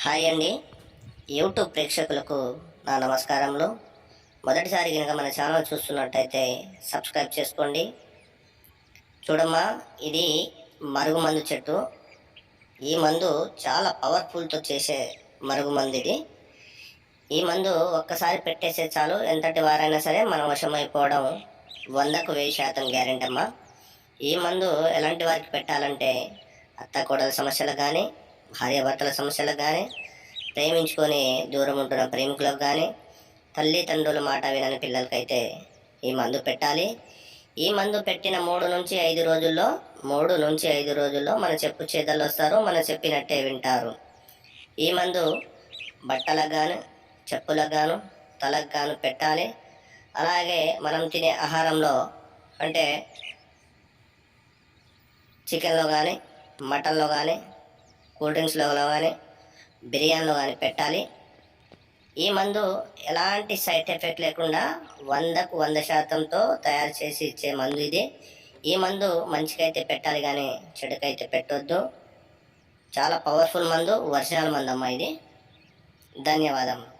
Hi అండి. YouTube ప్రేక్షకులకు నా నమస్కారములు. మొదటిసారి కనుక మన ఛానల్ చూస్తున్నట్టయితే సబ్స్క్రైబ్ చేసుకోండి. చూడమ్మా, ఇది మరుగుమందు చెట్టు. ఈ మందు చాలా పవర్ఫుల్తో చేసే మరుగుమందు ఇది. ఈ మందు ఒక్కసారి పెట్టేసే చాలు, ఎంతటి వారైనా సరే మన వశమైపోవడం 100కు 1000% గ్యారెంటీ అమ్మా. ఈ మందు ఎలాంటి వారికి పెట్టాలంటే అత్త కోడల సమస్యలకు కానీ, భార్యాభర్తల సమస్యలకు కానీ, ప్రేమించుకొని దూరం ఉంటున్న ప్రేమికులకు కానీ, తల్లిదండ్రుల మాట వినని పిల్లలకైతే ఈ మందు పెట్టాలి. ఈ మందు పెట్టిన 3 నుంచి 5 రోజుల్లో మన చెప్పు చేతలు వస్తారు, మన చెప్పినట్టే వింటారు. ఈ మందు బట్టలకు గాను, చెప్పులకు గాను, తలకు గాను పెట్టాలి. అలాగే మనం తినే ఆహారంలో అంటే చికెన్లో కానీ, మటన్లో కానీ, కూల్ డ్రింక్స్లో కానీ, బిర్యానీలో కానీ పెట్టాలి. ఈ మందు ఎలాంటి సైడ్ ఎఫెక్ట్ లేకుండా 100కు 100%తో తయారు చేసి ఇచ్చే మందు ఇది. ఈ మందు మంచికైతే పెట్టాలి కానీ చెడుకైతే పెట్టొద్దు. చాలా పవర్ఫుల్ మందు, ఒరిజినల్ మందు అమ్మా ఇది. ధన్యవాదములు.